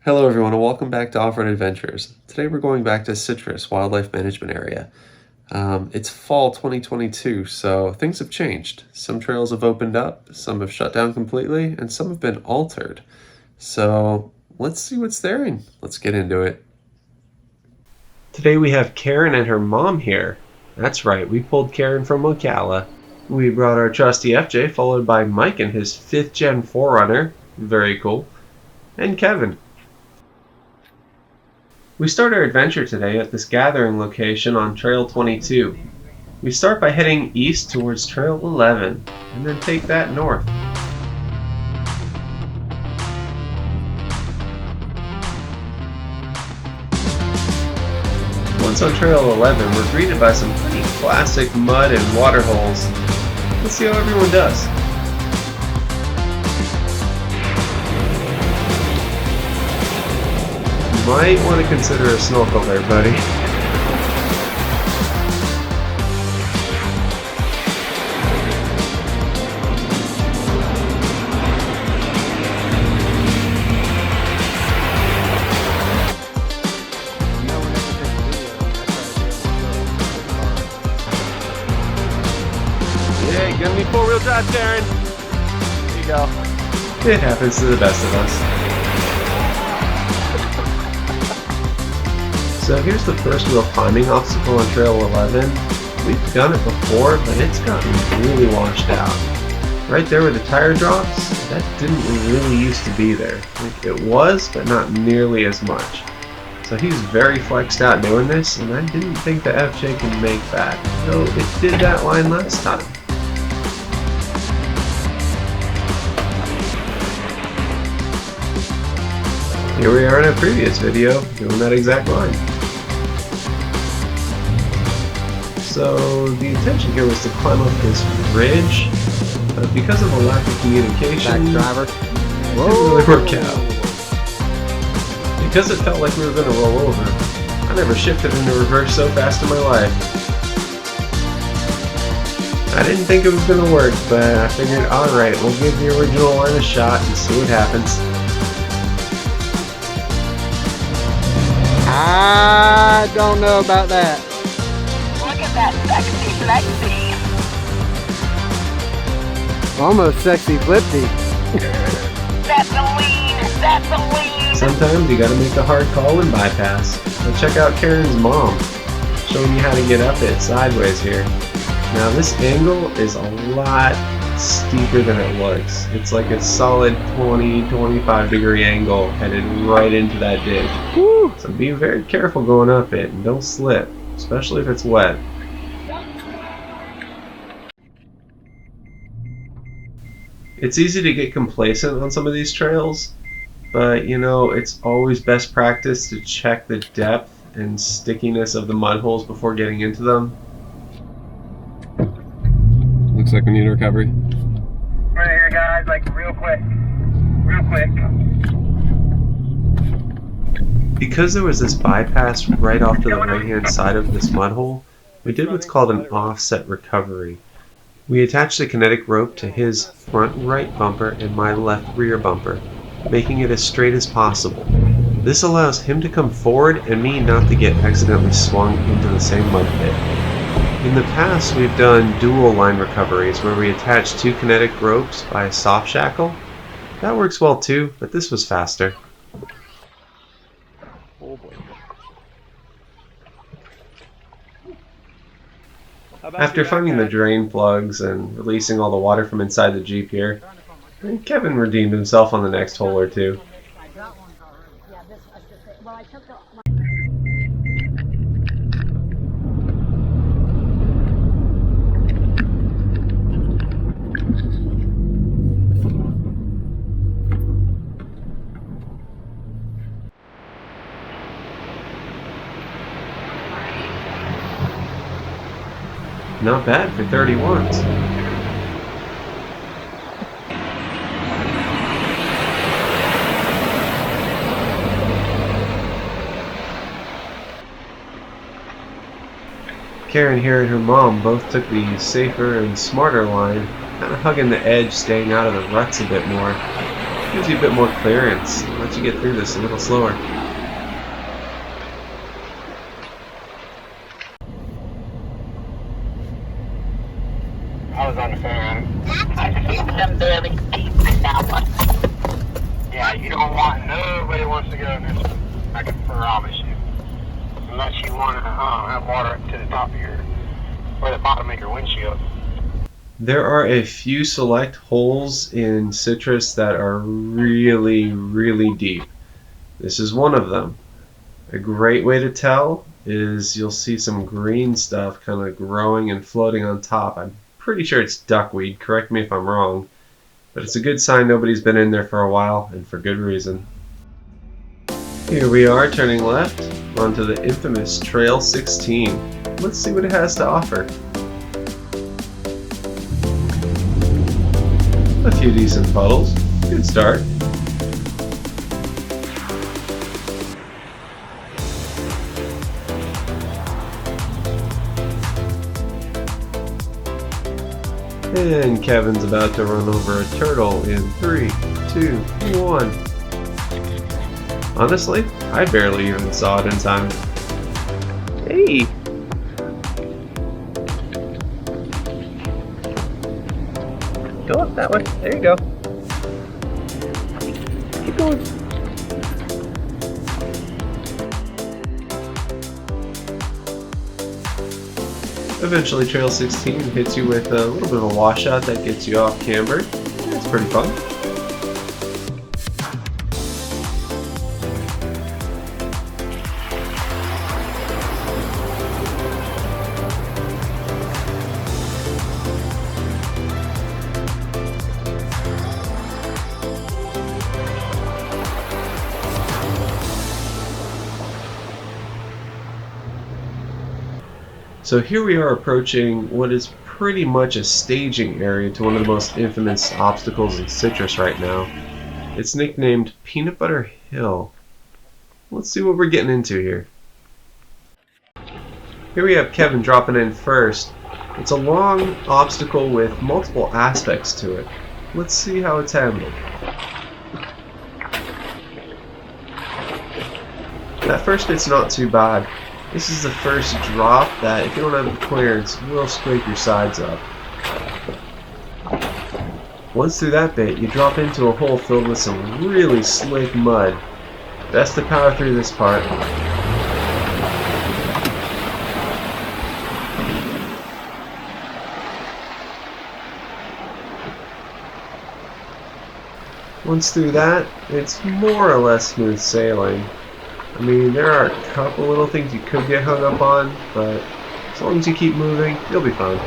Hello everyone and welcome back to Off-Road Adventures. Today we're going back to Citrus Wildlife Management Area. It's fall 2022, so things have changed. Some trails have opened up, some have shut down completely, and some have been altered. So let's see what's there and let's get into it. Today we have Karen and her mom here. That's right, we pulled Karen from Ocala. We brought our trusty FJ, followed by Mike and his 5th gen 4Runner. Very cool. And Kevin. We start our adventure today at this gathering location on Trail 22. We start by heading east towards Trail 11, and then take that north. Once on Trail 11, we're greeted by some pretty classic mud and water holes. Let's see how everyone does. Might want to consider a snorkel there, buddy. Yeah, give me 4-wheel drive, Darren. There you go. It happens to the best of us. So here's the first real climbing obstacle on Trail 11. We've done it before, but it's gotten really washed out. Right there where the tire drops, that didn't really used to be there. Like, it was, but not nearly as much. So he's very flexed out doing this, and I didn't think the FJ could make that, though it did that line last time. Here we are in a previous video, doing that exact line. So the intention here was to climb up this ridge, but because of a lack of communication, Back driver. it didn't really work out. Because it felt like we were going to roll over, I never shifted into reverse so fast in my life. I didn't think it was going to work, but I figured, alright, we'll give the original line a shot and see what happens. I don't know about that. Look at that sexy flexy. Almost sexy flippy. That's a lean. That's a lean. Sometimes you gotta make the hard call and bypass. Now check out Karen's mom, showing you how to get up it sideways here. Now this angle is a lot steeper than it looks. It's like a solid 20-25 degree angle headed right into that ditch. Woo. So be very careful going up it and don't slip, especially if it's wet. It's easy to get complacent on some of these trails, but you know, it's always best practice to check the depth and stickiness of the mud holes before getting into them. Looks like we need a recovery. Right here, guys, like real quick. Real quick. Because there was this bypass right off to the right-hand side of this mud hole, we did what's called an offset recovery. We attached a kinetic rope to his front right bumper and my left rear bumper, making it as straight as possible. This allows him to come forward and me not to get accidentally swung into the same mud pit. In the past, we've done dual line recoveries where we attach 2 kinetic ropes by a soft shackle. That works well too, but this was faster. Oh boy. After finding the drain plugs and releasing all the water from inside the Jeep here, Kevin redeemed himself on the next hole or two. Not bad for 31s. Karen here and her mom both took the safer and smarter line, kind of hugging the edge, staying out of the ruts a bit more. Gives you a bit more clearance. Lets you get through this a little slower. I was on the phone. I see them barely deep in that one. Yeah, you don't want, nobody wants to go in this one. I can promise you. Unless you want to have water to the top of your, or the bottom of your windshield. There are a few select holes in Citrus that are really, really deep. This is one of them. A great way to tell is you'll see some green stuff kind of growing and floating on top. I'm pretty sure it's duckweed, correct me if I'm wrong, but it's a good sign nobody's been in there for a while, and for good reason. Here we are turning left onto the infamous Trail 16. Let's see what it has to offer. A few decent puddles, good start. And Kevin's about to run over a turtle in 3, 2, 1. Honestly, I barely even saw it in time. Hey! Go up that way. There you go. Keep going. Eventually, Trail 16 hits you with a little bit of a washout that gets you off camber. It's pretty fun. So here we are approaching what is pretty much a staging area to one of the most infamous obstacles in Citrus right now. It's nicknamed PeanutButter Hill. Let's see what we're getting into here. Here we have Kevin dropping in first. It's a long obstacle with multiple aspects to it. Let's see how it's handled. That first bit's not too bad. This is the first drop that, if you don't have the clearance, will scrape your sides up. Once through that bit, you drop into a hole filled with some really slick mud. Best to power through this part. Once through that, it's more or less smooth sailing. I mean, there are a couple little things you could get hung up on, but as long as you keep moving, you'll be fine.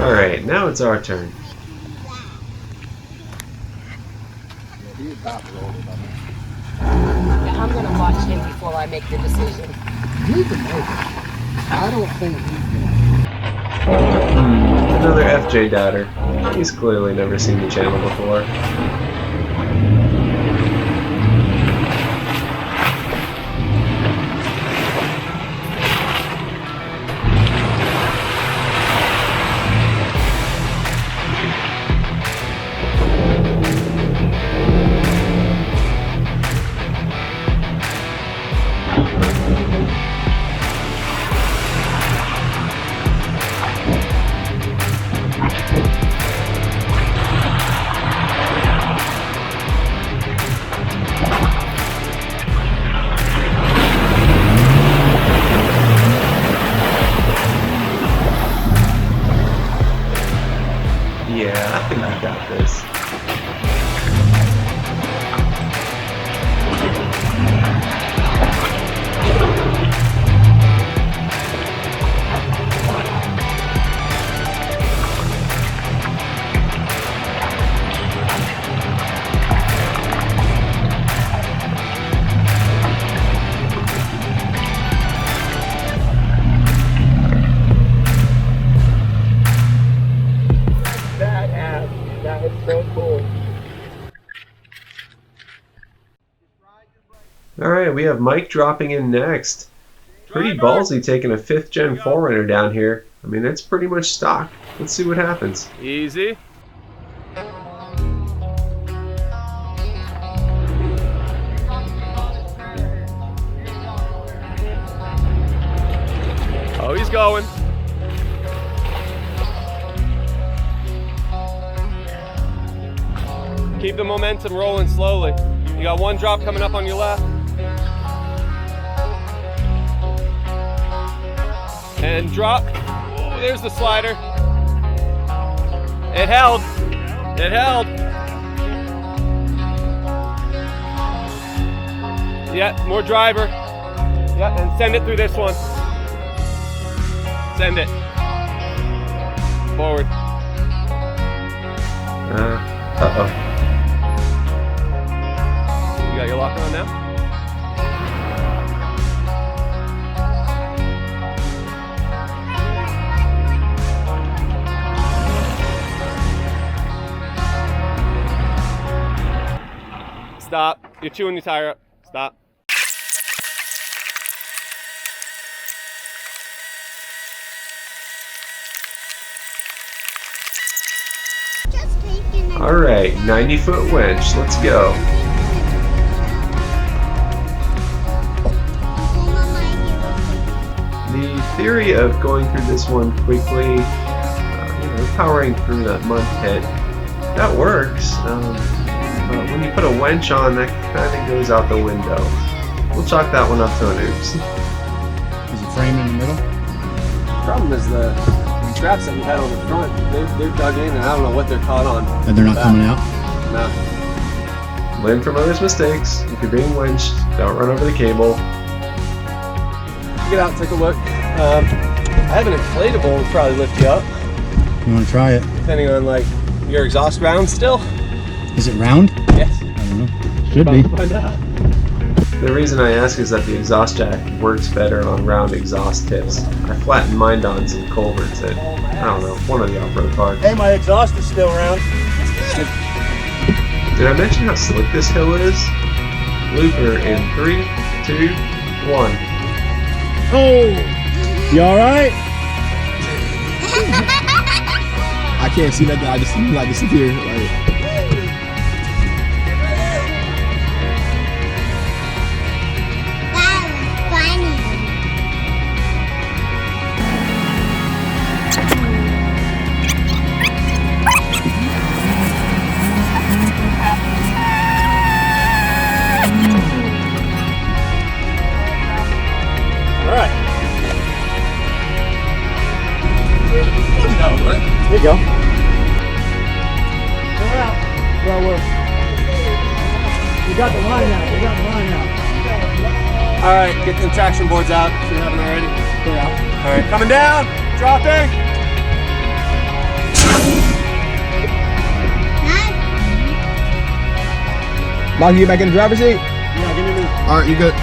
Alright, now it's our turn. I'm going to watch him before I make the decision. You can make it. I don't think you can. Another FJ doubter. He's clearly never seen the channel before. Yeah, I think I got this. That is so cool. Alright, we have Mike dropping in next. Pretty ballsy taking a 5th gen 4Runner down here. I mean, it's pretty much stock. Let's see what happens. Easy. Oh, he's going. Keep the momentum rolling slowly. You got one drop coming up on your left. And drop. Oh, there's the slider. It held. It held. Yeah, more driver. Yeah, and send it through this one. Send it. Forward. Uh-oh. You got your lock on now? Stop. You're chewing your tire up. Stop. All right, 90-foot winch. Let's go. The theory of going through this one quickly, powering through that mud pit, that works. But when you put a winch on, that kind of goes out the window. We'll chalk that one up to an oops. Is the frame in the middle? The problem is the straps that we had on the front, they're dug in and I don't know what they're caught on. And they're not coming out? No. Learn from others' mistakes. If you're being winched, don't run over the cable. Get out, take a look. I have an inflatable would probably lift you up, You want to try it? depending on like your exhaust round still. Is it round? Yes. I don't know. Should be. Find out. The reason I ask is that the exhaust jack works better on round exhaust tips. I flattened mine on some culverts at, I don't know, one of the off-road parks. Hey, my exhaust is still round. Did I mention how slick this hill is? Looper in 3, 2, 1. Oh! You alright? I can't see that guy. I just see him like disappear. Like, There you go. Well, you got the line out. You got the line out. All right, get the traction boards out if you haven't already. Clear out. All right, coming down, dropping. Mark, you get back in the driver's seat? Yeah, give me the. All right, you good.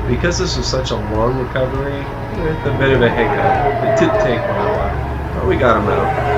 Because this was such a long recovery, it's a bit of a hiccup. It did take a while, but we got him out.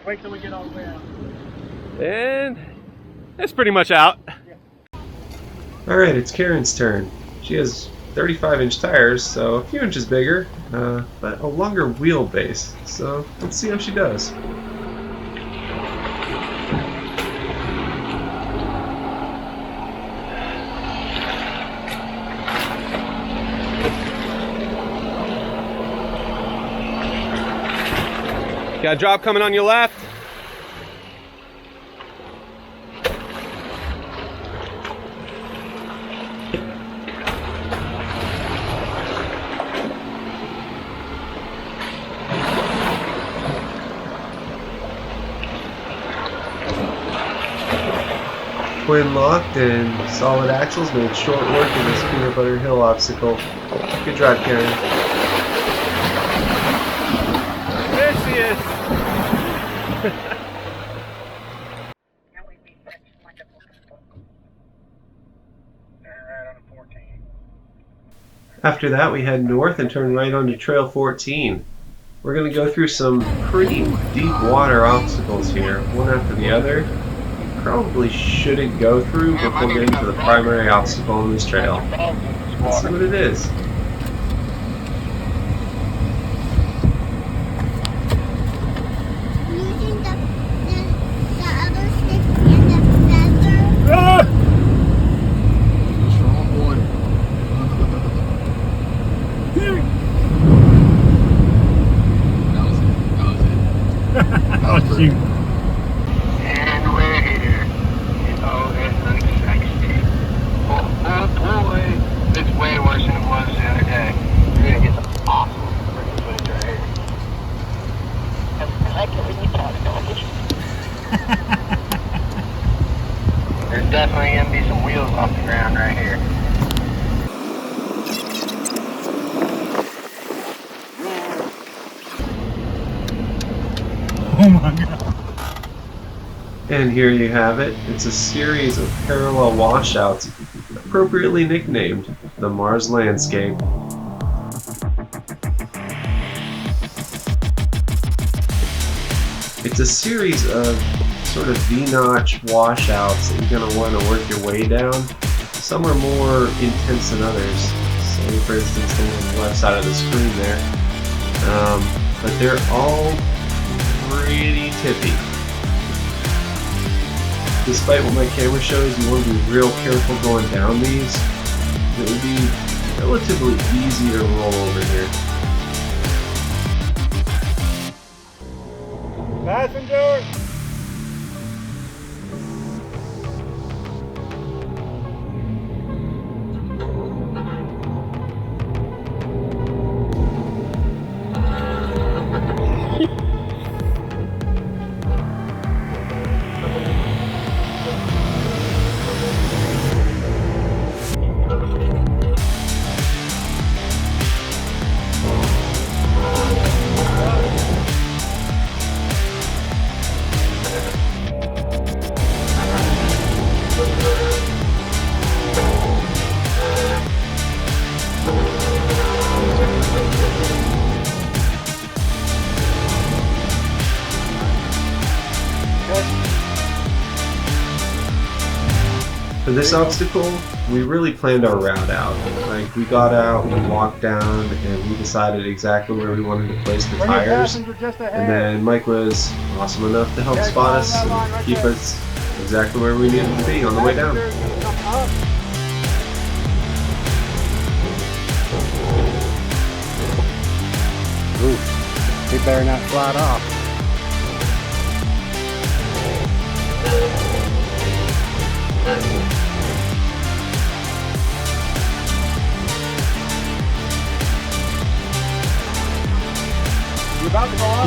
Wait till we get all the way out. And it's pretty much out. Alright, it's Karen's turn. She has 35-inch tires, so a few inches bigger, but a longer wheelbase. So let's see how she does. Got a drop coming on your left. Twin locked and solid axles made short work of this PeanutButter Hill obstacle. Good drive, Karen. he is. After that, we head north and turn right onto Trail 14. We're going to go through some pretty deep water obstacles here, one after the other. You probably shouldn't go through before getting to the primary obstacle on this trail. Let's see what it is. Using the other stick and the feather. Strong water. Oh, shoot. And we're here. Oh, this looks sexy. Oh boy. It's way worse than it was the other day. You're gonna get some awesome freaking footage right here. I like it when you talk, doggy. There's definitely gonna be some wheels off the ground right here. Oh my God. And here you have it. It's a series of parallel washouts, appropriately nicknamed the Mars Landscape. It's a series of sort of V-notch washouts that you're going to want to work your way down. Some are more intense than others. Say, for instance, the one on the left side of the screen there. But they're all pretty tippy. Despite what my camera shows, you want to be real careful going down these. It would be relatively easy to roll over here. Passenger! For this obstacle, we really planned our route out. Like, we got out, we walked down, and we decided exactly where we wanted to place the tires. And then Mike was awesome enough to help spot us and keep us exactly where we needed to be on the way down. Ooh, he better not slide off.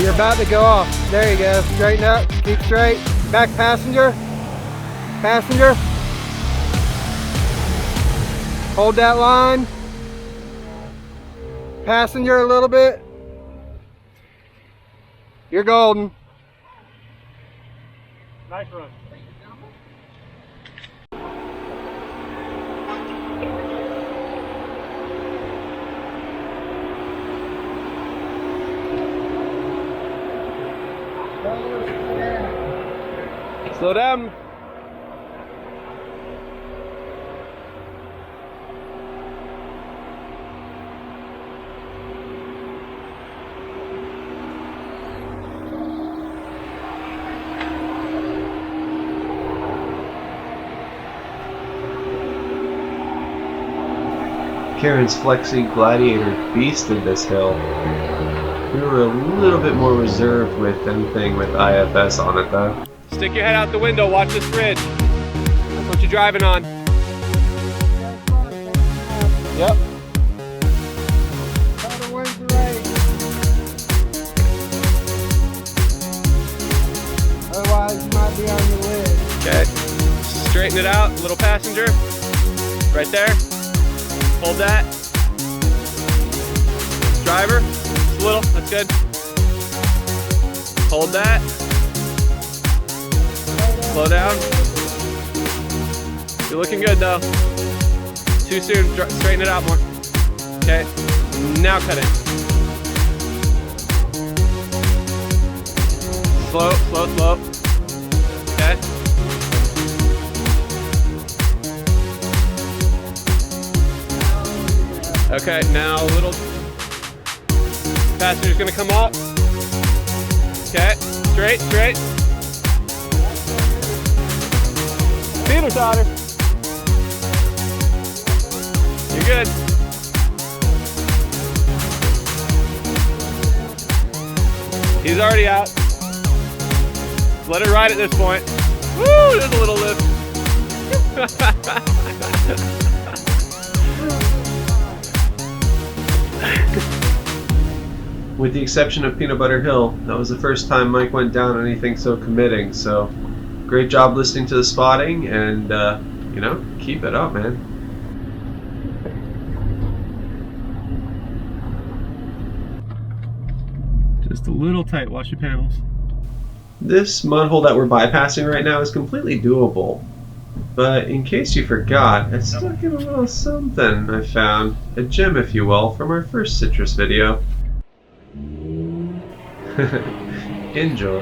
You're about to go off. There you go. Straighten up. Keep straight. Back passenger. Passenger. Hold that line. Passenger a little bit. You're golden. Nice run. Slow down. Karen's Flexi Gladiator beasted this hill. We were a little bit more reserved with anything with IFS on it though. Stick your head out the window, watch this ridge. That's what you're driving on. Yep. Otherwise, you might be on your lid. Okay. Straighten it out, little passenger. Right there. Hold that. Driver, just a little, that's good. Hold that. Slow down. You're looking good though. Too soon, straighten it out more. Okay, now cut it. Slow, slow, slow. Okay. Okay, now a little. Passenger's gonna come up. Okay, straight, straight. Feet are tighter. You're good. He's already out. Let it ride at this point. Woo, there's a little lift. With the exception of PeanutButter Hill, that was the first time Mike went down on anything so committing, so great job listening to the spotting, and you know, keep it up, man. Just a little tight, watch your panels. This mud hole that we're bypassing right now is completely doable, but in case you forgot, I stuck in a little something I found, a gem if you will, from our first Citrus video. Enjoy.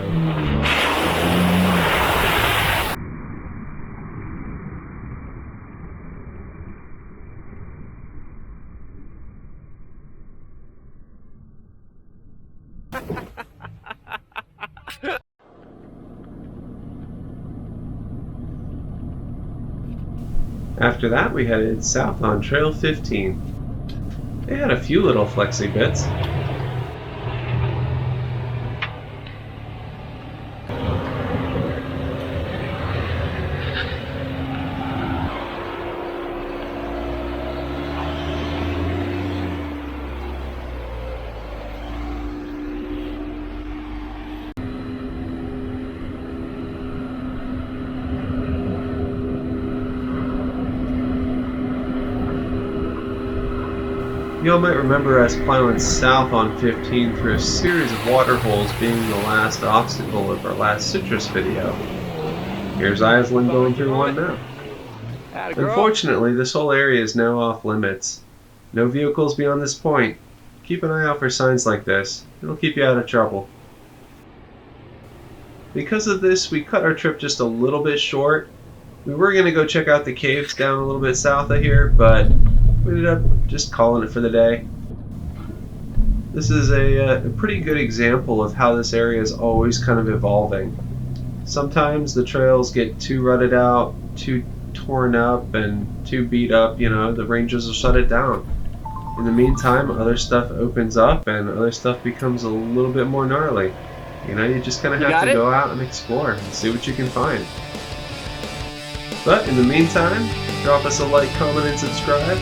After that, we headed south on Trail 15. They had a few little flexy bits. Y'all might remember us plowing south on 15 through a series of water holes, being the last obstacle of our last Citrus video. Here's Island going through one now. Unfortunately, this whole area is now off limits. No vehicles beyond this point. Keep an eye out for signs like this. It'll keep you out of trouble. Because of this, we cut our trip just a little bit short. We were going to go check out the caves down a little bit south of here, but we ended up just calling it for the day. This is a pretty good example of how this area is always kind of evolving. Sometimes the trails get too rutted out, too torn up, and too beat up, you know, the rangers will shut it down. In the meantime, other stuff opens up and other stuff becomes a little bit more gnarly. You know, you just kind of have to go out and explore and see what you can find. But in the meantime, drop us a like, comment, and subscribe.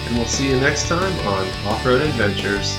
And we'll see you next time on Off-Road Adventures.